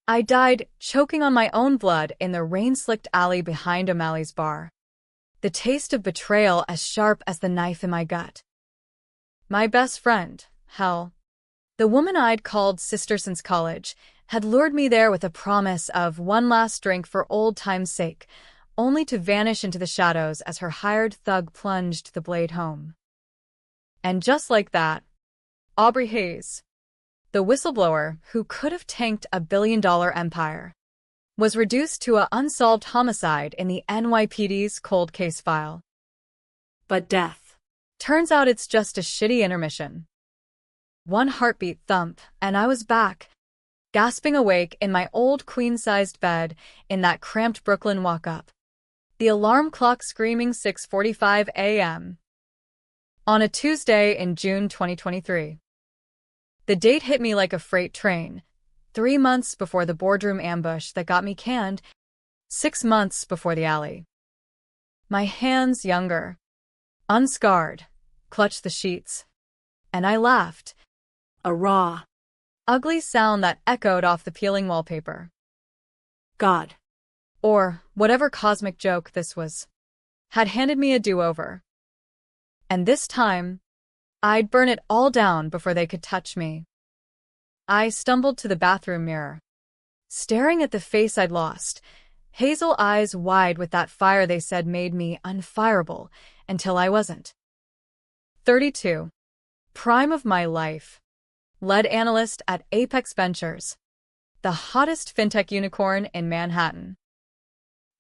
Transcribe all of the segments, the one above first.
I died choking on my own blood in the rain-slicked alley behind O'Malley's bar. The taste of betrayal as sharp as the knife in my gut. My best friend, hell, the woman I'd called sister since college, had lured me there with a promise of one last drink for old time's sake, only to vanish into the shadows as her hired thug plunged the blade home. And just like that, Aubrey Hayes, the whistleblower who could have tanked a billion-dollar empire, was reduced to an unsolved homicide in the NYPD's cold case file. But death. Turns out it's just a shitty intermission. One heartbeat thump, and I was back, gasping awake in my old queen-sized bed in that cramped Brooklyn walk-up. The alarm clock screaming 6:45 a.m. on a Tuesday in June 2023. The date hit me like a freight train, 3 months before the boardroom ambush that got me canned, 6 months before the alley. My hands, younger, unscarred, clutched the sheets, and I laughed, a raw, ugly sound that echoed off the peeling wallpaper. God, or whatever cosmic joke this was, had handed me a do-over. And this time, I'd burn it all down before they could touch me. I stumbled to the bathroom mirror, staring at the face I'd lost, hazel eyes wide with that fire they said made me unfireable until I wasn't. 32. Prime of my life. Lead analyst at Apex Ventures, the hottest fintech unicorn in Manhattan.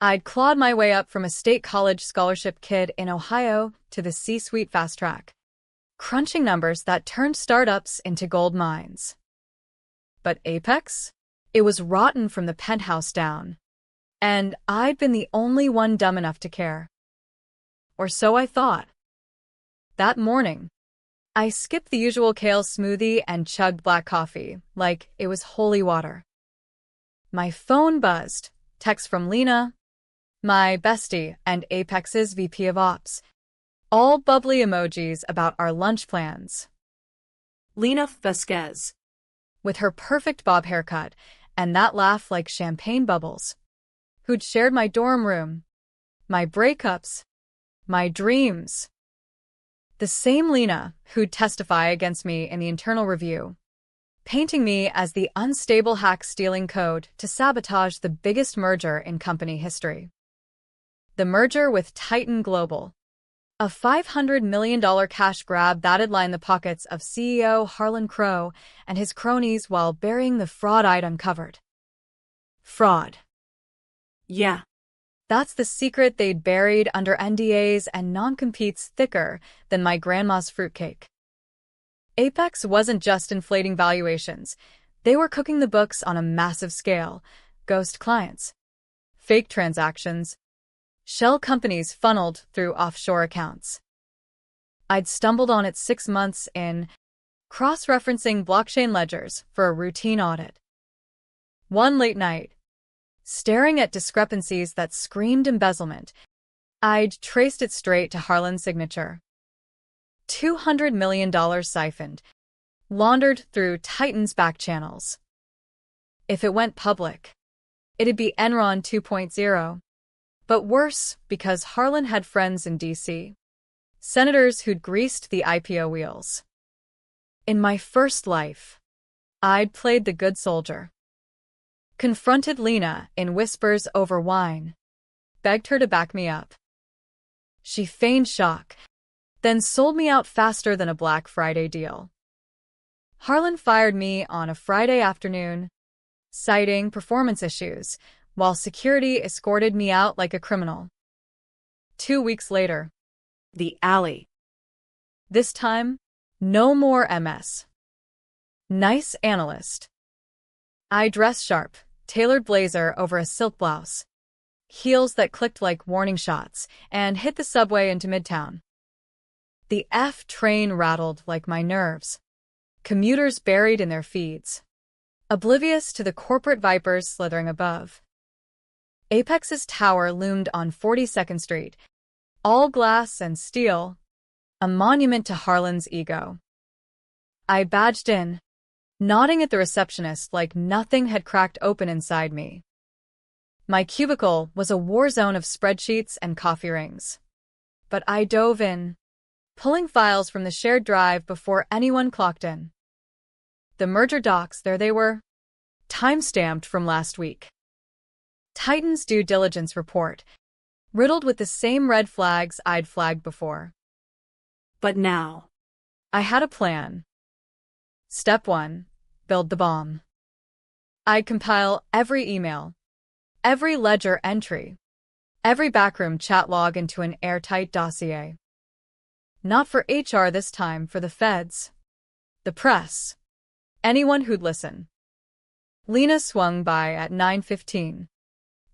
I'd clawed my way up from a state college scholarship kid in Ohio to the C-suite fast track, crunching numbers that turned startups into gold mines. But Apex? It was rotten from the penthouse down, and I'd been the only one dumb enough to care. Or so I thought. That morning, I skipped the usual kale smoothie and chugged black coffee like it was holy water. My phone buzzed, text from Lena, my bestie and Apex's VP of Ops, all bubbly emojis about our lunch plans. Lena Vasquez, with her perfect bob haircut and that laugh like champagne bubbles, who'd shared my dorm room, my breakups, my dreams. The same Lena who'd testify against me in the internal review, painting me as the unstable hack stealing code to sabotage the biggest merger in company history. The merger with Titan Global, a $500 million cash grab that'd line the pockets of CEO Harlan Crow and his cronies while burying the fraud I'd uncovered. Fraud. Yeah. That's the secret they'd buried under NDAs and non-competes thicker than my grandma's fruitcake. Apex wasn't just inflating valuations. They were cooking the books on a massive scale. Ghost clients, fake transactions, shell companies funneled through offshore accounts. I'd stumbled on it 6 months in, cross-referencing blockchain ledgers for a routine audit. One late night, staring at discrepancies that screamed embezzlement, I'd traced it straight to Harlan's signature. $200 million siphoned, laundered through Titan's back channels. If it went public, it'd be Enron 2.0. But worse, because Harlan had friends in D.C., senators who'd greased the IPO wheels. In my first life, I'd played the good soldier. Confronted Lena in whispers over wine, begged her to back me up. She feigned shock, then sold me out faster than a Black Friday deal. Harlan fired me on a Friday afternoon, citing performance issues, while security escorted me out like a criminal. 2 weeks later, the alley. This time, no more MS. Nice analyst. I dressed sharp, tailored blazer over a silk blouse, heels that clicked like warning shots, and hit the subway into Midtown. The F train rattled like my nerves. Commuters buried in their feeds, oblivious to the corporate vipers slithering above. Apex's tower loomed on 42nd Street, all glass and steel, a monument to Harlan's ego. I badged in, nodding at the receptionist like nothing had cracked open inside me. My cubicle was a war zone of spreadsheets and coffee rings. But I dove in, pulling files from the shared drive before anyone clocked in. The merger docs, there they were, time-stamped from last week. Titan's due diligence report, riddled with the same red flags I'd flagged before. But now, I had a plan. Step 1. Build the bomb. I'd compile every email, every ledger entry, every backroom chat log into an airtight dossier. Not for HR this time, for the feds, the press, anyone who'd listen. Lena swung by at 9:15,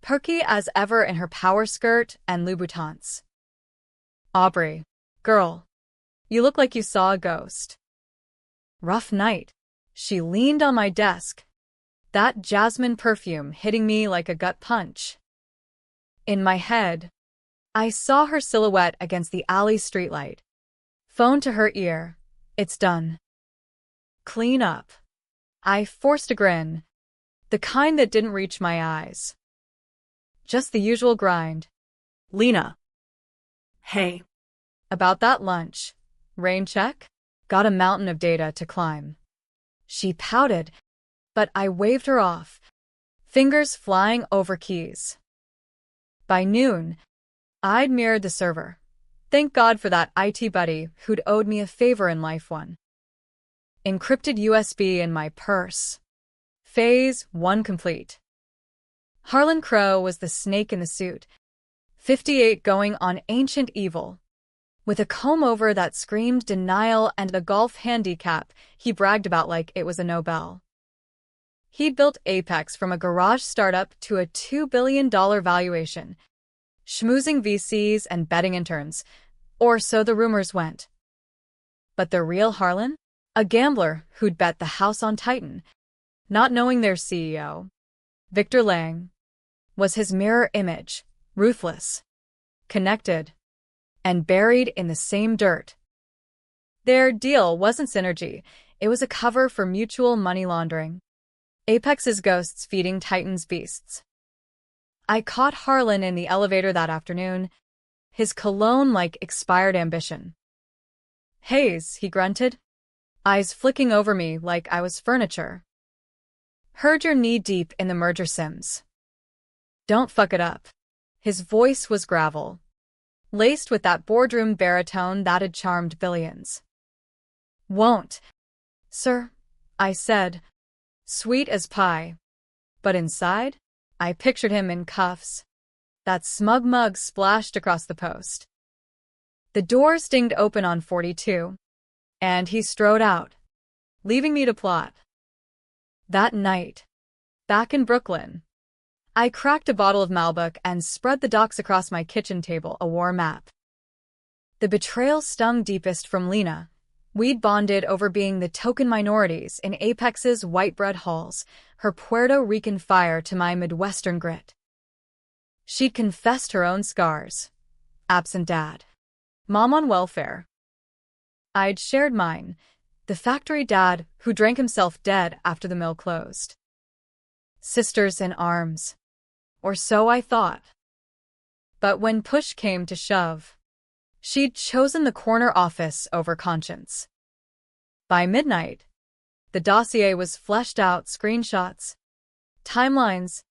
perky as ever in her power skirt and Louboutins. "Aubrey, girl, you look like you saw a ghost." "Rough night." She leaned on my desk, that jasmine perfume hitting me like a gut punch. In my head, I saw her silhouette against the alley streetlight. Phone to her ear. "It's done." "Clean up." I forced a grin, the kind that didn't reach my eyes. Just the usual grind. Lena. Hey. About that lunch. Rain check? Got a mountain of data to climb. She pouted, but I waved her off, fingers flying over keys. By noon, I'd mirrored the server. Thank God for that IT buddy who'd owed me a favor in life one. Encrypted USB in my purse. Phase 1 complete. Harlan Crow was the snake in the suit, 58 going on ancient evil. With a comb-over that screamed denial and a golf handicap he bragged about like it was a Nobel. He'd built Apex from a garage startup to a $2 billion valuation, schmoozing VCs and betting interns, or so the rumors went. But the real Harlan? A gambler who'd bet the house on Titan, not knowing their CEO, Victor Lang, was his mirror image, ruthless, connected, and buried in the same dirt. Their deal wasn't synergy, it was a cover for mutual money laundering. Apex's ghosts feeding Titan's beasts. I caught Harlan in the elevator that afternoon, his cologne like expired ambition. "Haze," he grunted, eyes flicking over me like I was furniture. "Heard you're knee-deep in the merger sims. Don't fuck it up." His voice was gravel, laced with that boardroom baritone that had charmed billions. "Won't, sir," I said, sweet as pie. But inside, I pictured him in cuffs. That smug mug splashed across the post. The doors dinged open on 42, and he strode out, leaving me to plot. That night, back in Brooklyn, I cracked a bottle of Malbec and spread the docs across my kitchen table, a war map. The betrayal stung deepest from Lena. We'd bonded over being the token minorities in Apex's white bread halls, her Puerto Rican fire to my Midwestern grit. She'd confessed her own scars. Absent dad. Mom on welfare. I'd shared mine, the factory dad who drank himself dead after the mill closed. Sisters in arms. Or so I thought. But when push came to shove, she'd chosen the corner office over conscience. By midnight, the dossier was fleshed out, screenshots, timelines,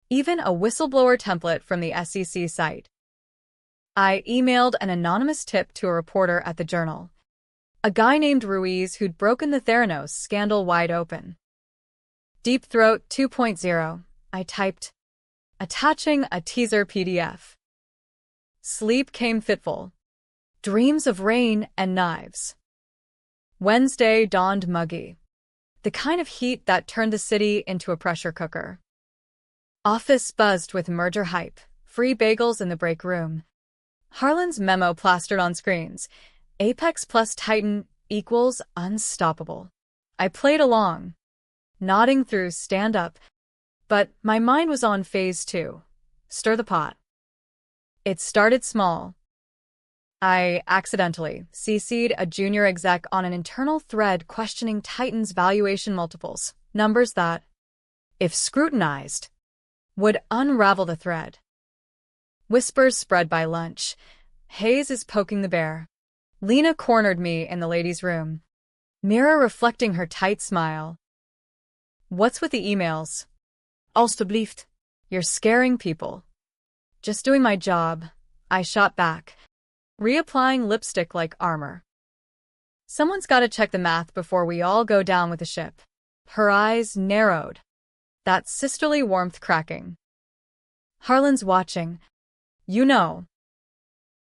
even a whistleblower template from the SEC site. I emailed an anonymous tip to a reporter at the Journal, a guy named Ruiz who'd broken the Theranos scandal wide open. Deep Throat 2.0, I typed, attaching a teaser PDF. Sleep came fitful. Dreams of rain and knives. Wednesday dawned muggy. The kind of heat that turned the city into a pressure cooker. Office buzzed with merger hype, free bagels in the break room. Harlan's memo plastered on screens. Apex plus Titan equals unstoppable. I played along, nodding through stand-up, but my mind was on phase 2. Stir the pot. It started small. I accidentally CC'd a junior exec on an internal thread questioning Titan's valuation multiples, numbers that, if scrutinized, would unravel the thread. Whispers spread by lunch. Hayes is poking the bear. Lena cornered me in the ladies' room, mirror reflecting her tight smile. What's with the emails? Alstublieft. You're scaring people. Just doing my job, I shot back, reapplying lipstick like armor. Someone's got to check the math before we all go down with the ship. Her eyes narrowed, that sisterly warmth cracking. Harlan's watching. You know.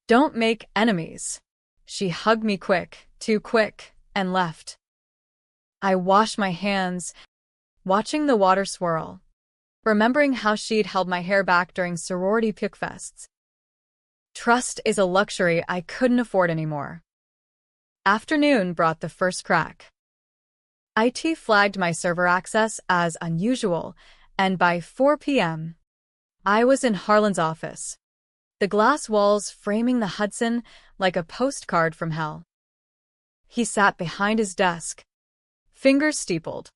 Don't make enemies. She hugged me quick, too quick, and left. I washed my hands, watching the water swirl, remembering how she'd held my hair back during sorority pickfests. Trust is a luxury I couldn't afford anymore. Afternoon brought the first crack. IT flagged my server access as unusual, and by 4 p.m., I was in Harlan's office, the glass walls framing the Hudson like a postcard from hell. He sat behind his desk, fingers steepled,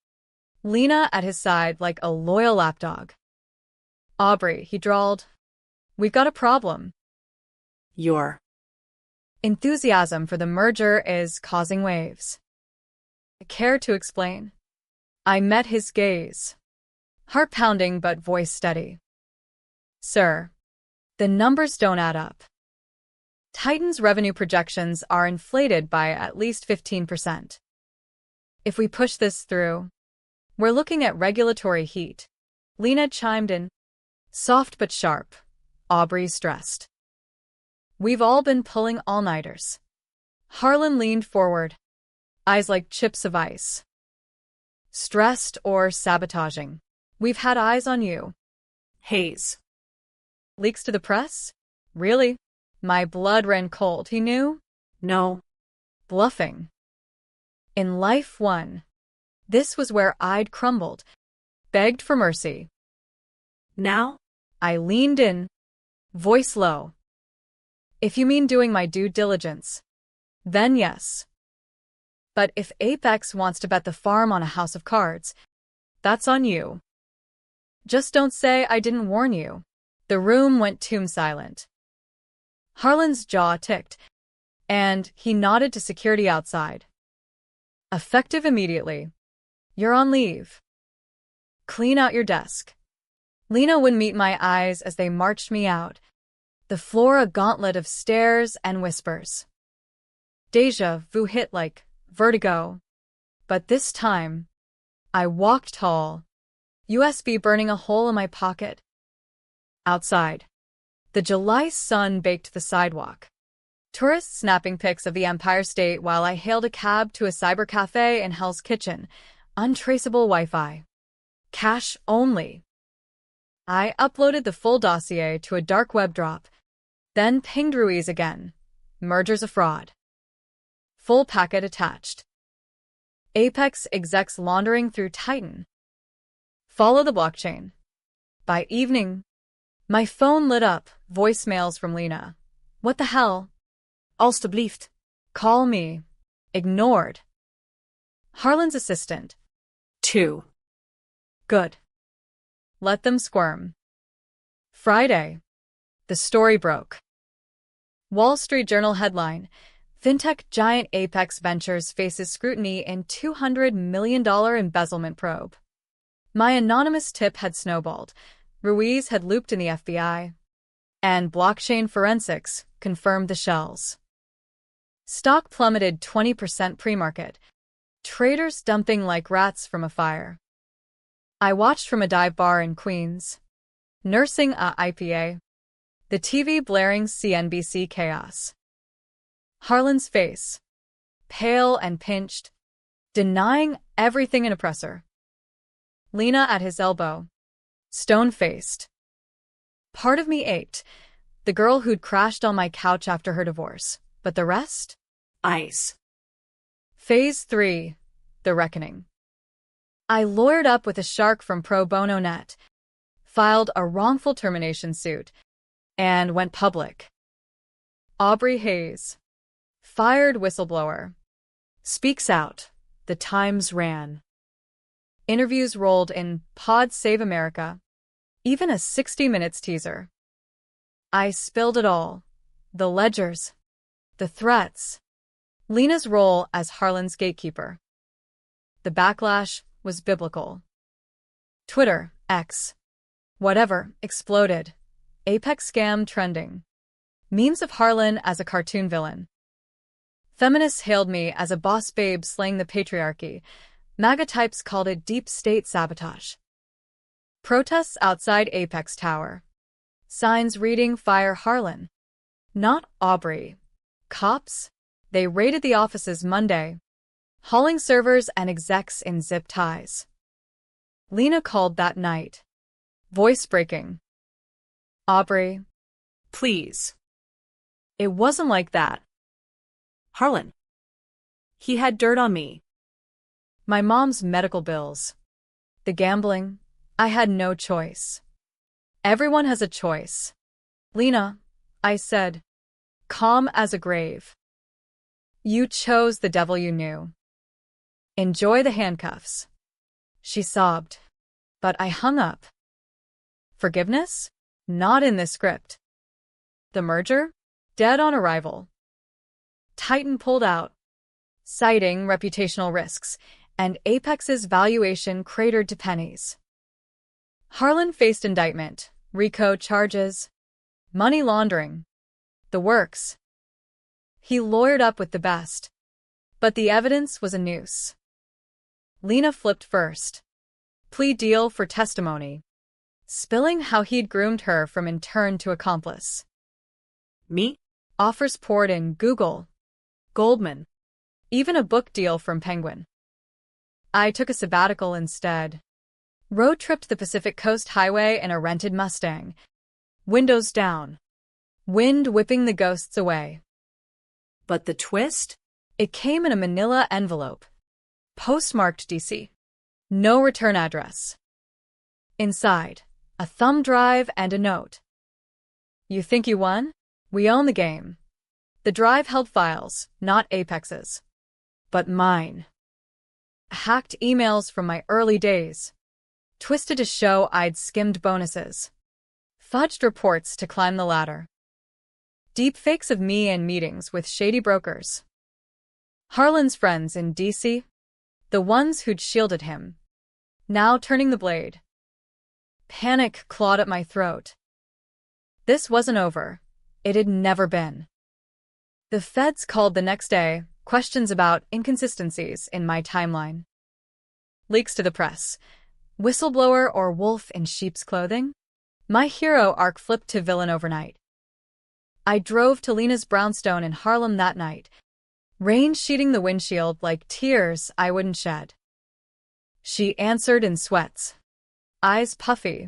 Lena at his side like a loyal lapdog. Aubrey, he drawled, we've got a problem. Your enthusiasm for the merger is causing waves. I care to explain. I met his gaze, heart pounding but voice steady. Sir, the numbers don't add up. Titan's revenue projections are inflated by at least 15%. If we push this through, we're looking at regulatory heat. Lena chimed in, soft but sharp. Aubrey stressed. We've all been pulling all-nighters. Harlan leaned forward, eyes like chips of ice. Stressed or sabotaging. We've had eyes on you. Hayes. Leaks to the press? Really? My blood ran cold, he knew? No. Bluffing. In life one. This was where I'd crumbled, begged for mercy. Now? I leaned in, voice low. If you mean doing my due diligence, then yes. But if Apex wants to bet the farm on a house of cards, that's on you. Just don't say I didn't warn you. The room went tomb silent. Harlan's jaw ticked, and he nodded to security outside. Effective immediately. You're on leave. Clean out your desk. Lena wouldn't meet my eyes as they marched me out, the floor a gauntlet of stares and whispers. Deja vu hit like vertigo. But this time, I walked tall, USB burning a hole in my pocket. Outside, the July sun baked the sidewalk. Tourists snapping pics of the Empire State while I hailed a cab to a cyber cafe in Hell's Kitchen. Untraceable Wi-Fi. Cash only. I uploaded the full dossier to a dark web drop, then pinged Ruiz again. Merger's a fraud. Full packet attached. Apex execs laundering through Titan. Follow the blockchain. By evening, my phone lit up, voicemails from Lena. What the hell? Alstublieft. Call me. Ignored. Harlan's assistant. 2. Good. Let them squirm. Friday. The story broke. Wall Street Journal headline, Fintech giant Apex Ventures faces scrutiny in $200 million embezzlement probe. My anonymous tip had snowballed. Ruiz had looped in the FBI. And blockchain forensics confirmed the shells. Stock plummeted 20% pre-market. Traders dumping like rats from a fire. I watched from a dive bar in Queens, nursing a IPA, the TV blaring CNBC chaos. Harlan's face, pale and pinched, denying everything an oppressor. Lena at his elbow, stone-faced. Part of me ached, the girl who'd crashed on my couch after her divorce, but the rest? Ice. Phase 3, the reckoning. I lawyered up with a shark from Pro Bono Net, filed a wrongful termination suit, and went public. Aubrey Hayes, fired whistleblower, speaks out. The Times ran. Interviews rolled in Pod Save America, even a 60 Minutes teaser. I spilled it all. The ledgers, the threats, Lena's role as Harlan's gatekeeper. The backlash was biblical. Twitter, X, whatever, exploded. Apex scam trending. Memes of Harlan as a cartoon villain. Feminists hailed me as a boss babe slaying the patriarchy. MAGA types called it deep state sabotage. Protests outside Apex Tower. Signs reading Fire Harlan. Not Aubrey. Cops? They raided the offices Monday, hauling servers and execs in zip ties. Lena called that night. Voice breaking. Aubrey. Please. It wasn't like that. Harlan. He had dirt on me. My mom's medical bills. The gambling. I had no choice. Everyone has a choice. Lena, I said, calm as a grave. You chose the devil you knew. Enjoy the handcuffs. She sobbed, but I hung up. Forgiveness? Not in this script. The merger? Dead on arrival. Titan pulled out, citing reputational risks, and Apex's valuation cratered to pennies. Harlan faced indictment, RICO charges, money laundering, the works. He lawyered up with the best, but the evidence was a noose. Lena flipped first. Plea deal for testimony, spilling how he'd groomed her from intern to accomplice. Me? Offers poured in. Google, Goldman, even a book deal from Penguin. I took a sabbatical instead. Road tripped the Pacific Coast Highway in a rented Mustang. Windows down. Wind whipping the ghosts away. But the twist? It came in a manila envelope. Postmarked DC. No return address. Inside, a thumb drive and a note. You think you won? We own the game. The drive held files, not Apex's, but mine. Hacked emails from my early days. Twisted to show I'd skimmed bonuses. Fudged reports to climb the ladder. Deep fakes of me in meetings with shady brokers. Harlan's friends in DC, the ones who'd shielded him, now turning the blade. Panic clawed at my throat. This wasn't over. It had never been. The feds called the next day, questions about inconsistencies in my timeline. Leaks to the press. Whistleblower or wolf in sheep's clothing? My hero arc flipped to villain overnight. I drove to Lena's brownstone in Harlem that night, rain sheeting the windshield like tears I wouldn't shed. She answered in sweats, eyes puffy,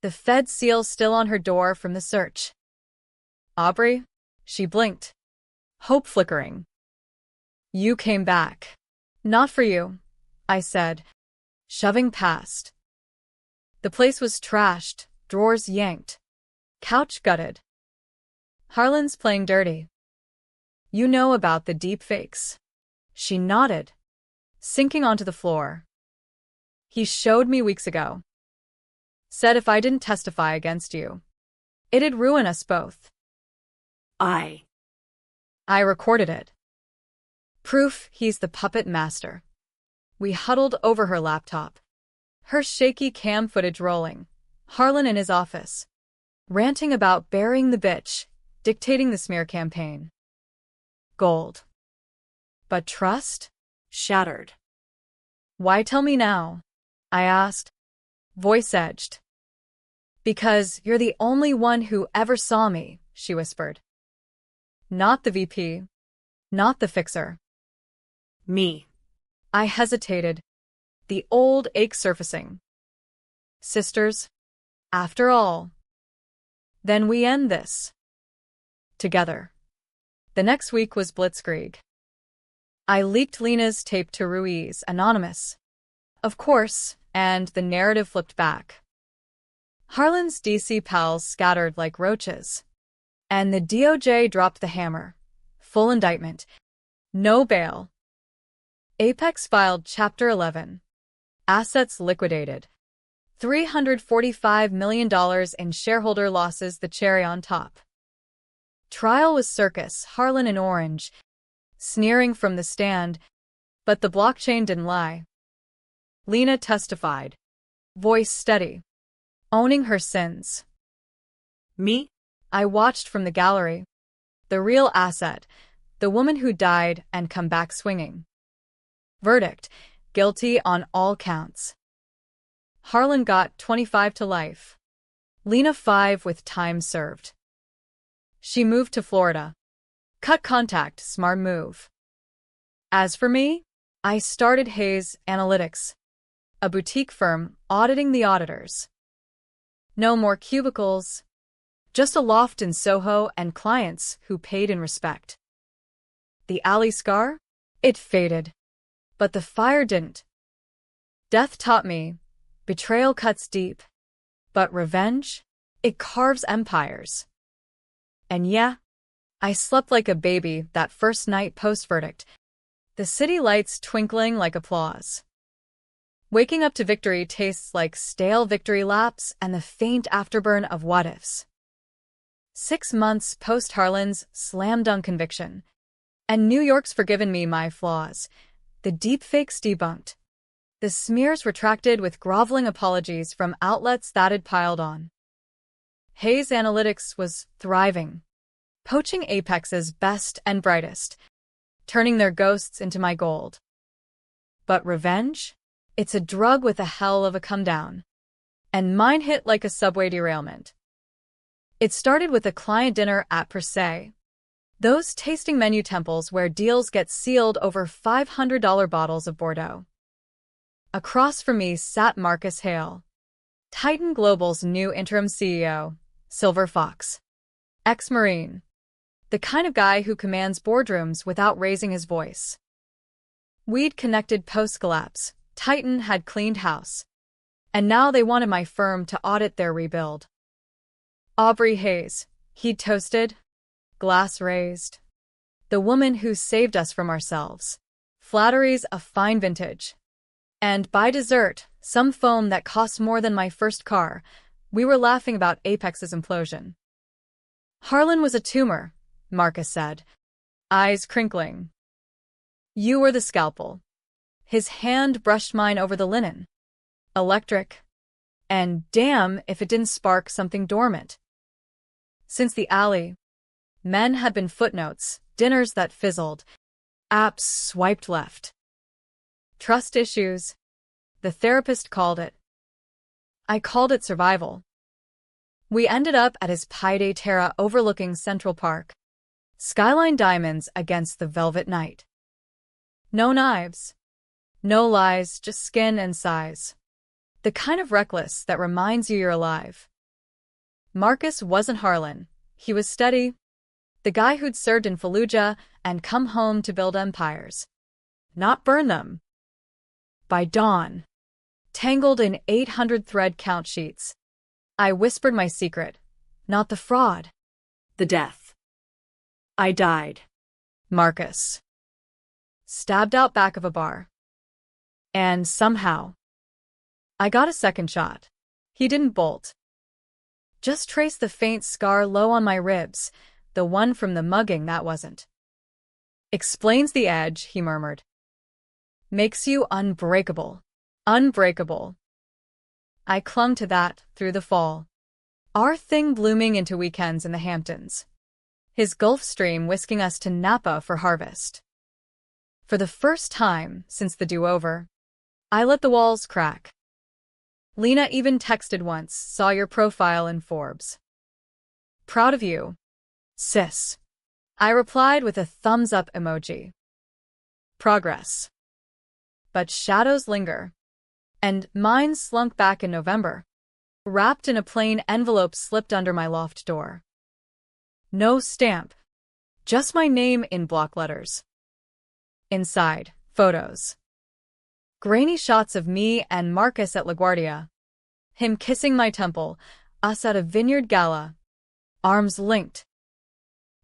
the Fed seal still on her door from the search. Aubrey? She blinked, hope flickering. You came back. Not for you, I said, shoving past. The place was trashed, drawers yanked, couch gutted. Harlan's playing dirty. You know about the deep fakes. She nodded, sinking onto the floor. He showed me weeks ago. Said if I didn't testify against you, it'd ruin us both. I recorded it. Proof he's the puppet master. We huddled over her laptop, her shaky cam footage rolling, Harlan in his office, ranting about burying the bitch, dictating the smear campaign. Gold. But trust? Shattered. Why tell me now? I asked, voice edged. Because you're the only one who ever saw me, she whispered. Not the VP. Not the fixer. Me. I hesitated, the old ache surfacing. Sisters, after all. Then we end this. Together. The next week was Blitzkrieg. I leaked Lena's tape to Ruiz, anonymous. Of course, and the narrative flipped back. Harlan's DC pals scattered like roaches. And the DOJ dropped the hammer. Full indictment. No bail. Apex filed Chapter 11. Assets liquidated. $345 million in shareholder losses, the cherry on top. Trial was circus, Harlan in orange, sneering from the stand, but the blockchain didn't lie. Lena testified, voice steady, owning her sins. Me? I watched from the gallery. The real asset, the woman who died and come back swinging. Verdict, guilty on all counts. Harlan got 25 to life. Lena 5 with time served. She moved to Florida. Cut contact, smart move. As for me, I started Hayes Analytics, a boutique firm auditing the auditors. No more cubicles, just a loft in Soho and clients who paid in respect. The alley scar? It faded. But the fire didn't. Death taught me, betrayal cuts deep. But revenge? It carves empires. And yeah, I slept like a baby that first night post-verdict, the city lights twinkling like applause. Waking up to victory tastes like stale victory laps and the faint afterburn of what-ifs. 6 months post-Harlan's slam-dunk conviction, and New York's forgiven me my flaws. The deepfakes debunked. The smears retracted with groveling apologies from outlets that had piled on. Hayes Analytics was thriving, poaching Apex's best and brightest, turning their ghosts into my gold. But revenge? It's a drug with a hell of a come-down. And mine hit like a subway derailment. It started with a client dinner at Per Se. Those tasting menu temples where deals get sealed over $500 bottles of Bordeaux. Across from me sat Marcus Hale, Titan Global's new interim CEO, Silver Fox, ex-Marine, the kind of guy who commands boardrooms without raising his voice. We'd connected post-collapse, Titan had cleaned house, and now they wanted my firm to audit their rebuild. Aubrey Hayes, he'd toasted, glass raised. The woman who saved us from ourselves. Flattery's a fine vintage. And by dessert, some foam that cost more than my first car. We were laughing about Apex's implosion. Harlan was a tumor, Marcus said, eyes crinkling. You were the scalpel. His hand brushed mine over the linen. Electric. And damn if it didn't spark something dormant. Since the alley, men had been footnotes, dinners that fizzled, apps swiped left. Trust issues, the therapist called it. I called it survival. We ended up at his Pied Terra overlooking Central Park. Skyline diamonds against the velvet night. No knives. No lies, just skin and size. The kind of reckless that reminds you you're alive. Marcus wasn't Harlan. He was steady. The guy who'd served in Fallujah and come home to build empires. Not burn them. By dawn, tangled in 800 thread count sheets, I whispered my secret, not the fraud. The death. I died. Marcus. Stabbed out back of a bar. And somehow, I got a second shot. He didn't bolt. Just traced the faint scar low on my ribs, the one from the mugging that wasn't. Explains the edge, he murmured. Makes you unbreakable. Unbreakable. I clung to that through the fall. Our thing blooming into weekends in the Hamptons. His Gulf Stream whisking us to Napa for harvest. For the first time since the do-over, I let the walls crack. Lena even texted once, saw your profile in Forbes. Proud of you, sis. I replied with a thumbs-up emoji. Progress. But shadows linger. And mine slunk back in November, wrapped in a plain envelope slipped under my loft door. No stamp. Just my name in block letters. Inside, photos. Grainy shots of me and Marcus at LaGuardia. Him kissing my temple, us at a vineyard gala. Arms linked.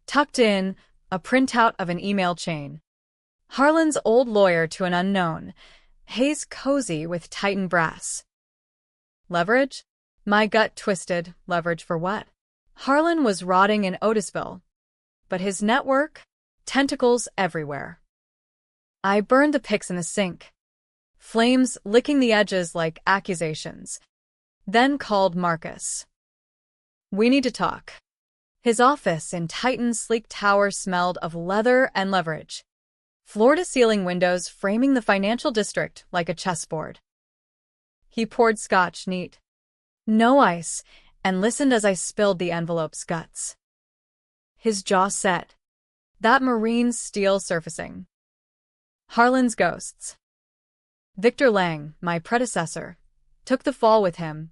Tucked in, a printout of an email chain. Harlan's old lawyer to an unknown. Hayes cozy with Titan brass. Leverage? My gut twisted. Leverage for what? Harlan was rotting in Otisville. But his network? Tentacles everywhere. I burned the pics in the sink. Flames licking the edges like accusations. Then called Marcus. We need to talk. His office in Titan's sleek tower smelled of leather and leverage. Floor-to-ceiling windows framing the financial district like a chessboard. He poured scotch neat. No ice, and listened as I spilled the envelope's guts. His jaw set. That marine steel surfacing. Harlan's ghosts. Victor Lang, my predecessor, took the fall with him,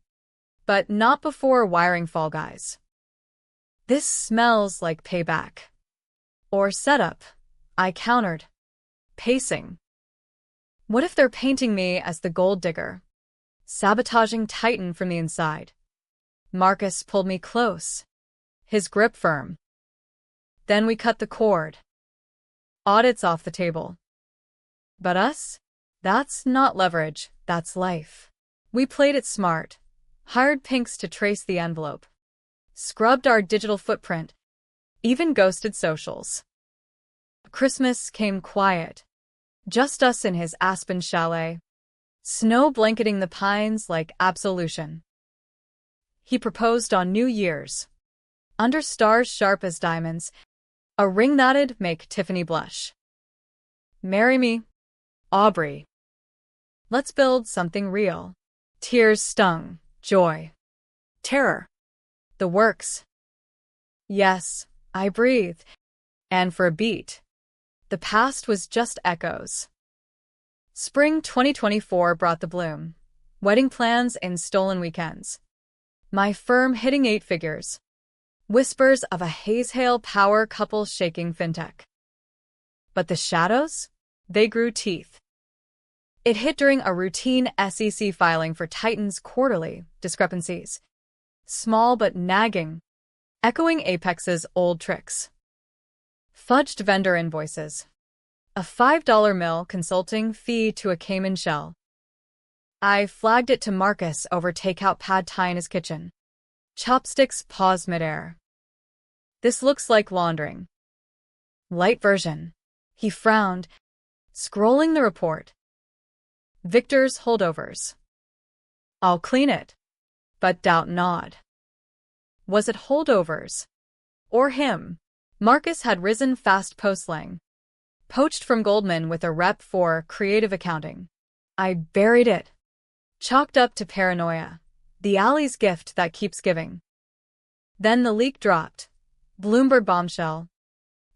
but not before wiring Fall Guys. This smells like payback. Or setup, I countered, pacing. What if they're painting me as the gold digger, sabotaging Titan from the inside? Marcus pulled me close, his grip firm. Then we cut the cord. Audits off the table. But us? That's not leverage, that's life. We played it smart, hired Pinks to trace the envelope, scrubbed our digital footprint, even ghosted socials. Christmas came quiet, just us in his Aspen chalet, snow blanketing the pines like absolution. He proposed on New Year's, under stars sharp as diamonds, a ring that'd make Tiffany blush. Marry me, Aubrey. Let's build something real. Tears stung, joy, terror. The works. Yes, I breathed. And for a beat, the past was just echoes. Spring 2024 brought the bloom. Wedding plans in stolen weekends. My firm hitting 8 figures. Whispers of a Hayes-Hale power couple shaking fintech. But the shadows? They grew teeth. It hit during a routine SEC filing for Titan's quarterly discrepancies. Small but nagging, echoing Apex's old tricks. Fudged vendor invoices. A $5 mil consulting fee to a Cayman shell. I flagged it to Marcus over takeout pad thai in his kitchen. Chopsticks paused midair. This looks like laundering. Light version. He frowned, scrolling the report. Victor's holdovers. I'll clean it. But doubt not. Was it holdovers? Or him? Marcus had risen fast post-lang. Poached from Goldman with a rep for creative accounting. I buried it. Chalked up to paranoia. The alley's gift that keeps giving. Then the leak dropped. Bloomberg bombshell.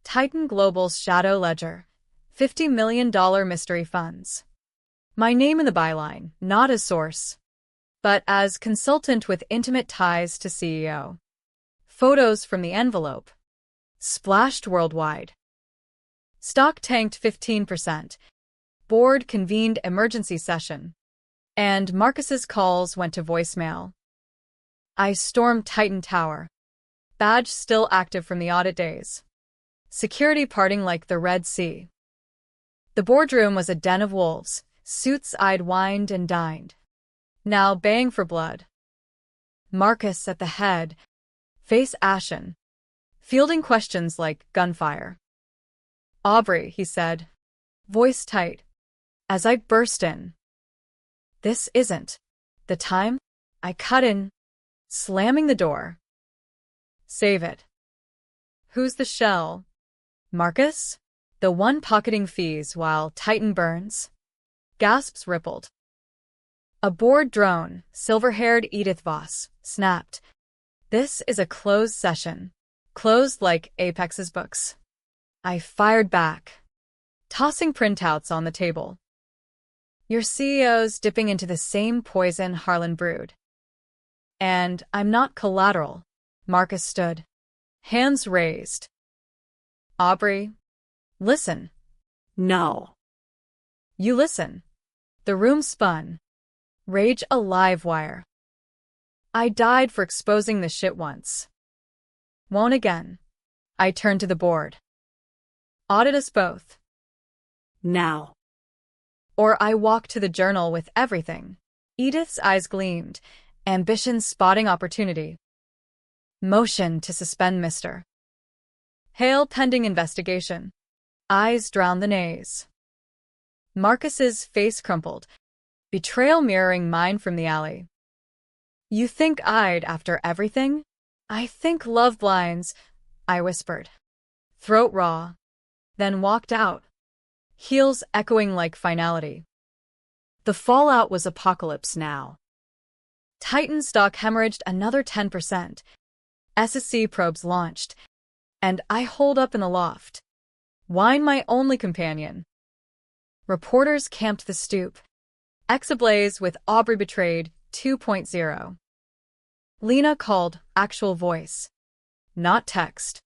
Titan Global's shadow ledger. $50 million mystery funds. My name in the byline, not as source, but as consultant with intimate ties to CEO. Photos from the envelope. Splashed worldwide. Stock tanked 15%. Board convened emergency session. And Marcus's calls went to voicemail. I stormed Titan Tower. Badge still active from the audit days. Security parting like the Red Sea. The boardroom was a den of wolves. Suits I'd wined and dined. Now baying for blood. Marcus at the head, face ashen, fielding questions like gunfire. Aubrey, he said, voice tight, as I burst in. This isn't the time. I cut in, slamming the door. Save it. Who's the shell? Marcus? The one pocketing fees while Titan burns? Gasps rippled. A bored drone, silver-haired Edith Voss, snapped. This is a closed session. Closed like Apex's books. I fired back, tossing printouts on the table. Your CEO's dipping into the same poison Harlan brewed. And I'm not collateral. Marcus stood, hands raised. Aubrey, listen. No. You listen. The room spun. Rage a live wire. I died for exposing the shit once. Won't again. I turned to the board. Audit us both. Now. Or I walk to the journal with everything. Edith's eyes gleamed, ambition spotting opportunity. Motion to suspend Mr. Hale pending investigation. Eyes drown the nays. Marcus's face crumpled, betrayal mirroring mine from the alley. You think I'd after everything? I think love blinds, I whispered. Throat raw. Then walked out. Heels echoing like finality. The fallout was apocalypse now. Titan stock hemorrhaged another 10%. SSC probes launched. And I holed up in the loft. Wine my only companion. Reporters camped the stoop. X ablaze with Aubrey betrayed 2.0. Lena called, actual voice. Not text.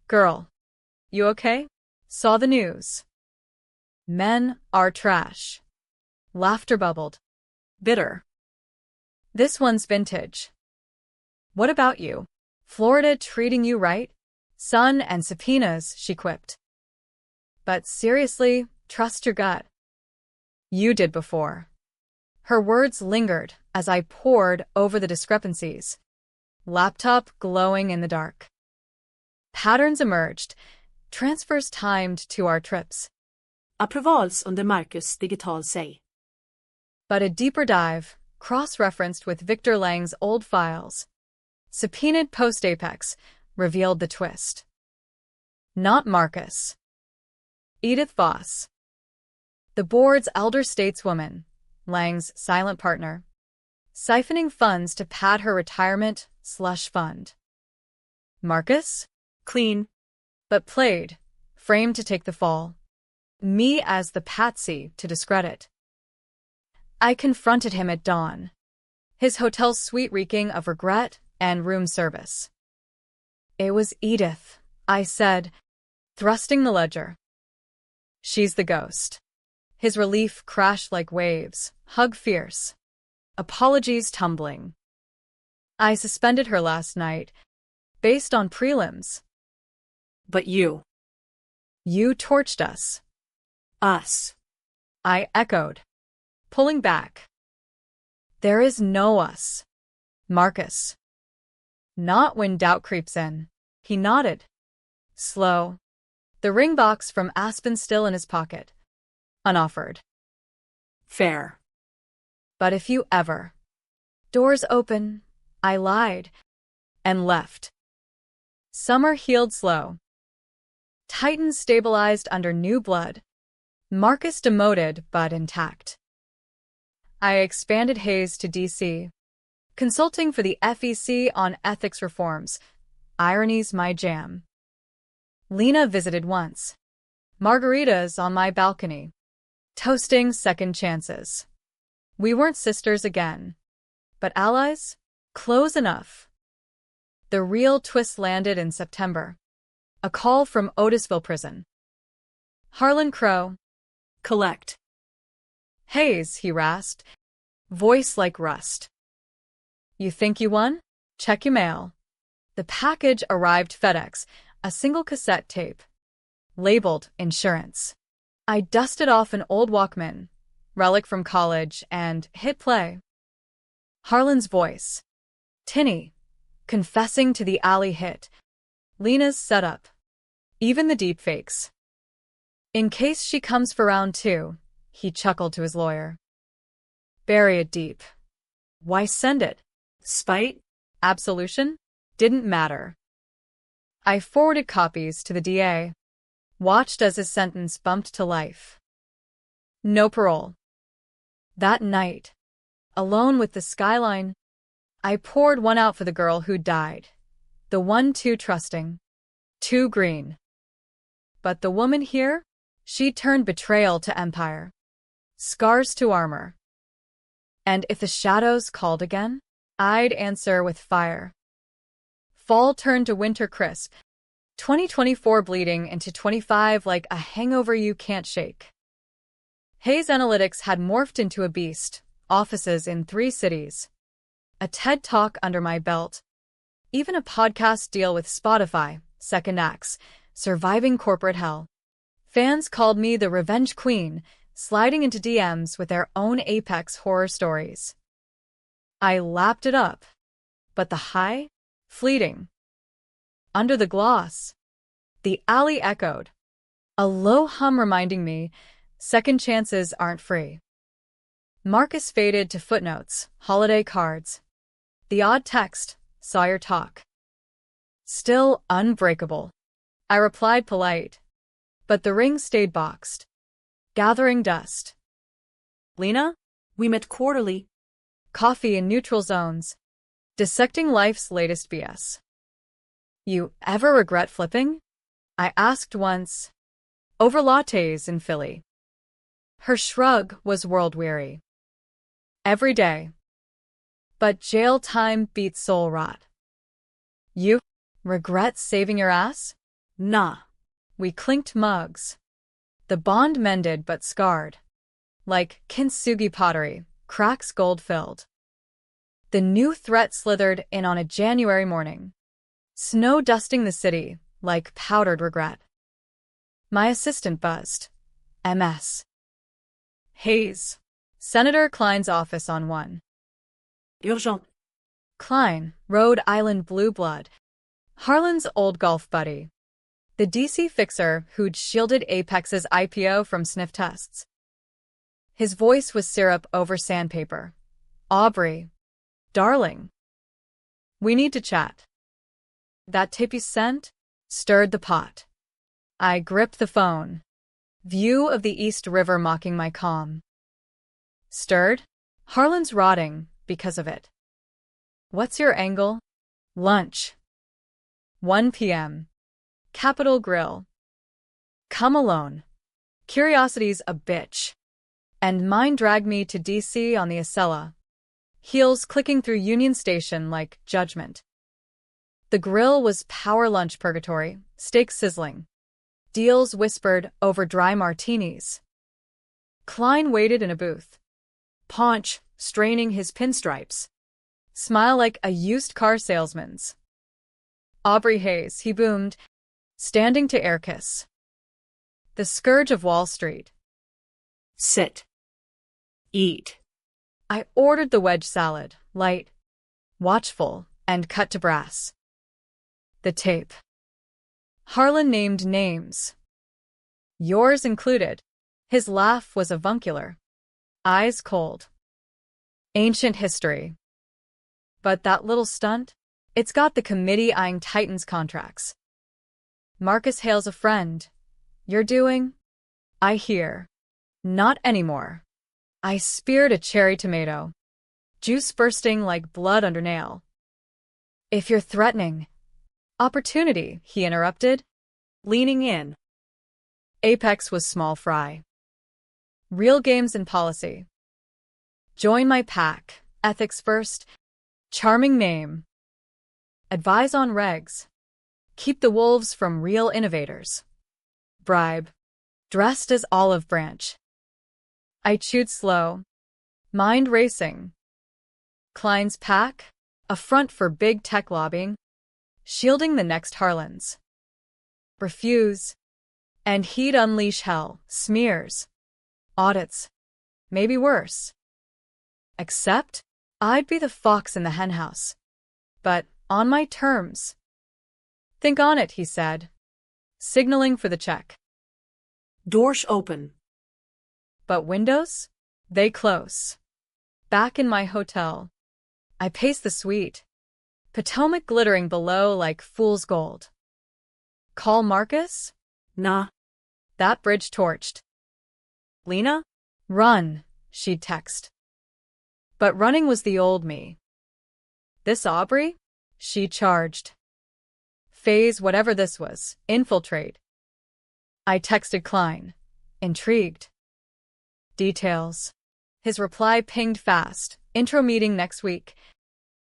Girl. You okay? Saw the news. Men are trash. Laughter bubbled. Bitter. This one's vintage. What about you? Florida treating you right? Sun and subpoenas, she quipped. But seriously, trust your gut. You did before. Her words lingered as I pored over the discrepancies. Laptop glowing in the dark. Patterns emerged, transfers timed to our trips. Approvals under Marcus digital sig. But a deeper dive, cross-referenced with Victor Lang's old files. Subpoenaed post-Apex, revealed the twist. Not Marcus. Edith Voss. The board's elder stateswoman, Lang's silent partner. Siphoning funds to pad her retirement slush fund. Marcus? Clean. But played, framed to take the fall. Me as the patsy to discredit. I confronted him at dawn. His hotel suite reeking of regret and room service. It was Edith, I said, thrusting the ledger. She's the ghost. His relief crashed like waves, hug fierce. Apologies tumbling. I suspended her last night, based on prelims. But you. You torched us. Us. I echoed, pulling back. There is no us. Marcus. Not when doubt creeps in. He nodded. Slow. The ring box from Aspen still in his pocket. Unoffered. Fair. But if you ever. Doors open. I lied. And left. Summer healed slow. Titan stabilized under new blood. Marcus demoted but intact. I expanded Hayes to D.C., consulting for the FEC on ethics reforms. Irony's my jam. Lena visited once. Margaritas on my balcony. Toasting second chances. We weren't sisters again. But allies? Close enough. The real twist landed in September. A call from Otisville Prison. Harlan Crow. Collect. Hayes, he rasped, voice like rust. You think you won? Check your mail. The package arrived FedEx, a single cassette tape. Labeled insurance. I dusted off an old Walkman, relic from college, and hit play. Harlan's voice. Tinny. Confessing to the alley hit. Lena's setup. Even the deepfakes. In case she comes for round 2, he chuckled to his lawyer. Bury it deep. Why send it? Spite? Absolution? Didn't matter. I forwarded copies to the DA. Watched as his sentence bumped to life. No parole. That night, alone with the skyline, I poured one out for the girl who died. The one too trusting. Too green. But the woman here? She turned betrayal to empire. Scars to armor. And if the shadows called again, I'd answer with fire. Fall turned to winter crisp. 2024 bleeding into 25 like a hangover you can't shake. Hayes Analytics had morphed into a beast, offices in 3 cities. A TED Talk under my belt. Even a podcast deal with Spotify, second acts, surviving corporate hell. Fans called me the Revenge Queen, sliding into DMs with their own apex horror stories. I lapped it up. But the high? Fleeting. Under the gloss. The alley echoed. A low hum reminding me, second chances aren't free. Marcus faded to footnotes, holiday cards. The odd text, saw your talk. Still unbreakable. I replied polite. But the ring stayed boxed. Gathering dust. Lena? We met quarterly. Coffee in neutral zones. Dissecting life's latest BS. You ever regret flipping? I asked once. Over lattes in Philly. Her shrug was world-weary. Every day. But jail time beats soul rot. You regret saving your ass? Nah. We clinked mugs. The bond mended but scarred. Like kintsugi pottery, cracks gold-filled. The new threat slithered in on a January morning. Snow dusting the city like powdered regret. My assistant buzzed. MS. Hayes. Senator Klein's office on 1. Urgent. Klein, Rhode Island blue blood. Harlan's old golf buddy. The DC fixer who'd shielded Apex's IPO from sniff tests. His voice was syrup over sandpaper. Aubrey. Darling. We need to chat. That tape you sent? Stirred the pot. I gripped the phone. View of the East River mocking my calm. Stirred? Harlan's rotting because of it. What's your angle? Lunch. 1 p.m. Capitol Grill. Come alone. Curiosity's a bitch. And mine dragged me to DC on the Acela. Heels clicking through Union Station like judgment. The grill was power lunch purgatory, steaks sizzling. Deals whispered over dry martinis. Klein waited in a booth. Paunch, straining his pinstripes. Smile like a used car salesman's. Aubrey Hayes, he boomed, standing to air kiss. The scourge of Wall Street. Sit. Eat. I ordered the wedge salad, light, watchful, and cut to brass. The tape. Harlan named names. Yours included. His laugh was avuncular. Eyes cold. Ancient history. But that little stunt? It's got the committee eyeing Titans contracts. Marcus hails a friend. You're doing? I hear. Not anymore. I speared a cherry tomato. Juice bursting like blood under nail. If you're threatening. Opportunity, he interrupted, leaning in. Apex was small fry. Real games and policy. Join my pack, ethics first. Charming name. Advise on regs. Keep the wolves from real innovators. Bribe. Dressed as olive branch. I chewed slow. Mind racing. Klein's pack? A front for big tech lobbying. Shielding the next Harlans. Refuse. And he'd unleash hell, smears. Audits. Maybe worse. Except, I'd be the fox in the henhouse. But on my terms. Think on it, he said. Signaling for the check. Doors open. But windows? They close. Back in my hotel. I pace the suite. Potomac glittering below like fool's gold. Call Marcus? Nah. That bridge torched. Lena? Run, she'd text. But running was the old me. This Aubrey? She charged. Phase whatever this was, infiltrate. I texted Klein. Intrigued. Details. His reply pinged fast. Intro meeting next week.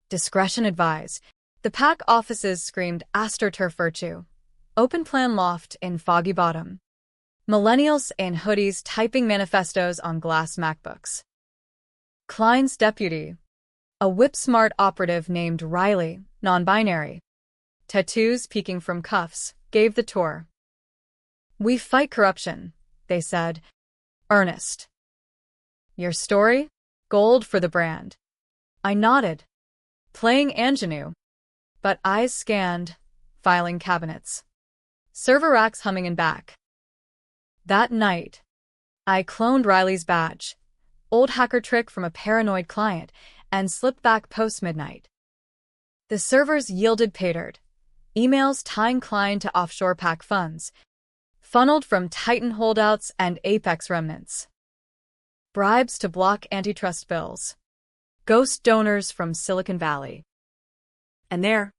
Discretion advised. The PAC offices screamed AstroTurf virtue. Open plan loft in Foggy Bottom. Millennials in hoodies typing manifestos on glass MacBooks. Klein's deputy. A whip-smart operative named Riley, non-binary. tattoos peeking from cuffs, gave the tour. "We fight corruption," they said. "Earnest." "Your story? Gold for the brand." I nodded, playing ingenue, but eyes scanned, filing cabinets. Server racks humming in back. That night, I cloned Riley's badge, old hacker trick from a paranoid client, and slipped back post-midnight. The servers yielded paydirt, emails tying client to offshore pack funds, funneled from Titan holdouts and Apex remnants. Bribes to block antitrust bills. Ghost donors from Silicon Valley. And there,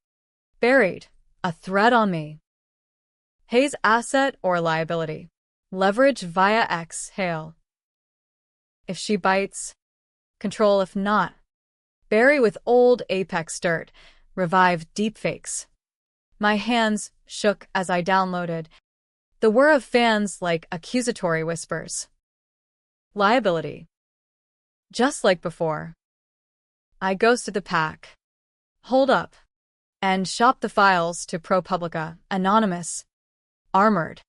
Buried, a threat on me. Hayes asset or liability. Leverage via exhale. If she bites, control if not. Bury with old Apex dirt. Revive deepfakes. My hands shook as I downloaded. The whir of fans like accusatory whispers. Liability. Just like before. I ghosted the pack. Hold up. And shopped the files to ProPublica, anonymous. Armored.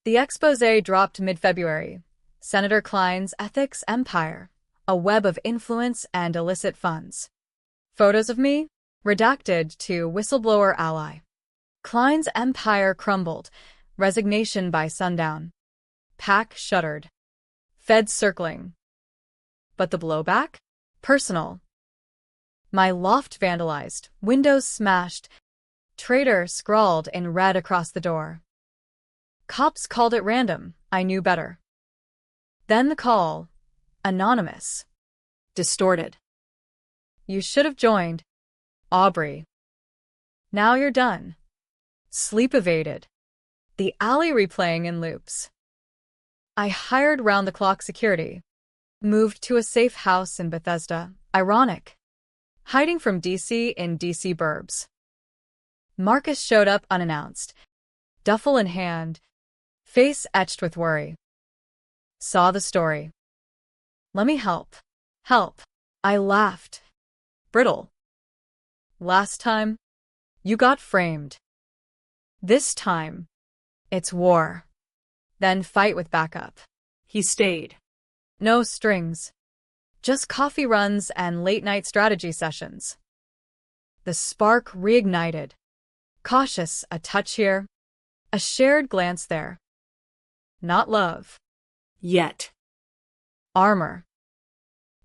The exposé dropped mid-February. Senator Klein's ethics empire. A web of influence and illicit funds. Photos of me? Redacted to whistleblower ally. Klein's empire crumbled. Resignation by sundown. Pack shuttered. Feds circling. But the blowback? Personal. My loft vandalized, windows smashed. Traitor scrawled in red across the door. Cops called it random, I knew better. Then the call. Anonymous. distorted. You should have joined. Aubrey. Now you're done. Sleep evaded. The alley replaying in loops. I hired round-the-clock security. Moved to a safe house in Bethesda. Ironic. Hiding from DC in DC burbs. Marcus showed up unannounced. Duffel in hand. Face etched with worry. Saw the story. Let me help. Help. I laughed. Brittle. Last time, you got framed. This time, it's war. Then fight with backup. He stayed. No strings. Just coffee runs and late-night strategy sessions. The spark reignited. Cautious, a touch here. A shared glance there. Not love. Yet. Armor.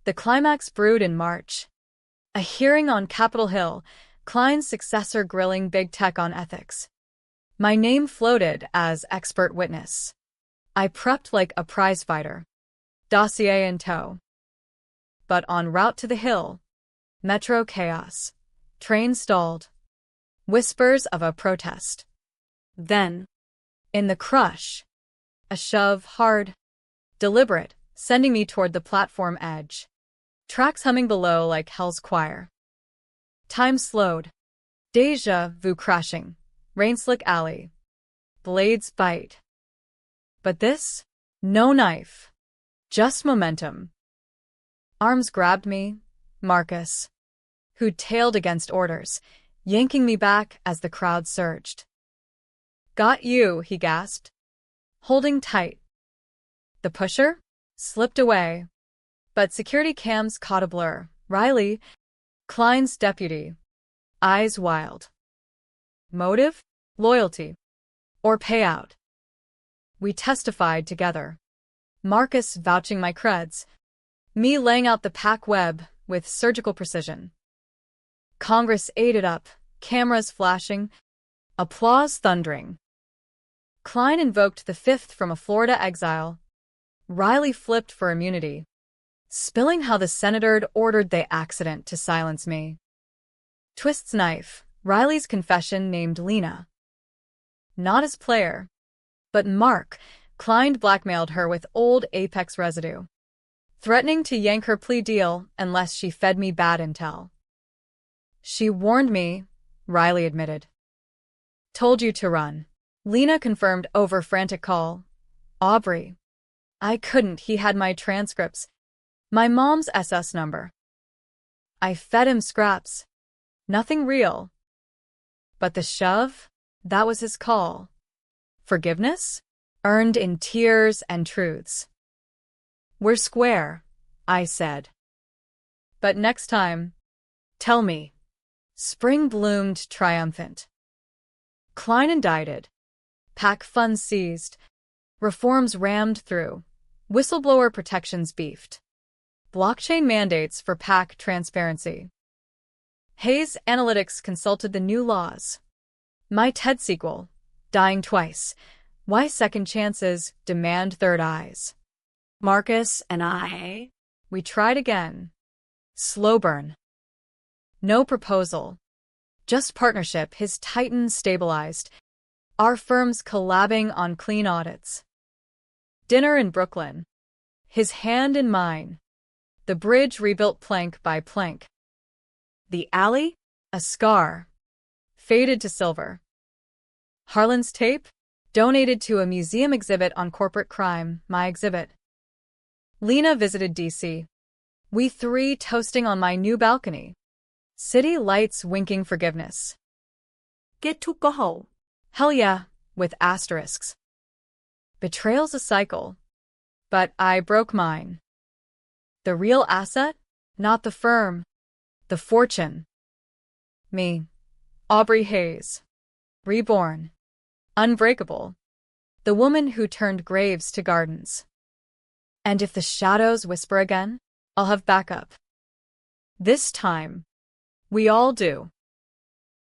The climax brewed in March. A hearing on Capitol Hill, Klein's successor grilling big tech on ethics. My name floated as expert witness. I prepped like a prizefighter. Dossier in tow. But en route to the Hill, metro chaos. Train stalled. Whispers of a protest. Then, in the crush, a shove hard, deliberate, sending me toward the platform edge. Tracks humming below like hell's choir. Time slowed. Deja vu crashing. Rain-slick alley. Blades bite. But this? No knife. Just momentum. Arms grabbed me, Marcus, who tailed against orders, yanking me back as the crowd surged. Got you, he gasped, holding tight. The pusher slipped away, but security cams caught a blur. Riley, Klein's deputy, eyes wild. Motive? Loyalty. Or payout. We testified together. Marcus vouching my creds, me laying out the pack web with surgical precision. Congress ate it up, cameras flashing, applause thundering. Klein invoked the fifth from a Florida exile. Riley flipped for immunity, spilling how the senator ordered the accident to silence me. Twist's knife, Riley's confession named Lena. Not as player, but Mark. Klein blackmailed her with old Apex residue, threatening to yank her plea deal unless she fed me bad intel. She warned me, Riley admitted. Told you to run. Lena confirmed over frantic call. Aubrey. I couldn't, he had my transcripts. My mom's SS number. I fed him scraps. Nothing real. But the shove? That was his call. Forgiveness? Earned in tears and truths. We're square, I said. But next time, tell me. Spring bloomed triumphant. Klein indicted. PAC funds seized. Reforms rammed through. Whistleblower protections beefed. Blockchain mandates for PAC transparency. Hayes Analytics consulted the new laws. My TED sequel, dying twice. Why second chances demand third eyes. Marcus and I. We tried again. Slow burn. No proposal. Just partnership. His titan stabilized. Our firms collabing on clean audits. Dinner in Brooklyn. His hand in mine. The bridge rebuilt plank by plank. The alley? A scar. Faded to silver. Harlan's tape? Donated to a museum exhibit on corporate crime, my exhibit. Lena visited D.C. We three toasting on my new balcony. City lights winking forgiveness. Get to go. Hell yeah, with asterisks. Betrayal's a cycle. But I broke mine. The real asset? Not the firm. The fortune. Me. Aubrey Hayes. Reborn. Unbreakable. The woman who turned graves to gardens. And if the shadows whisper again, I'll have backup. This time, we all do.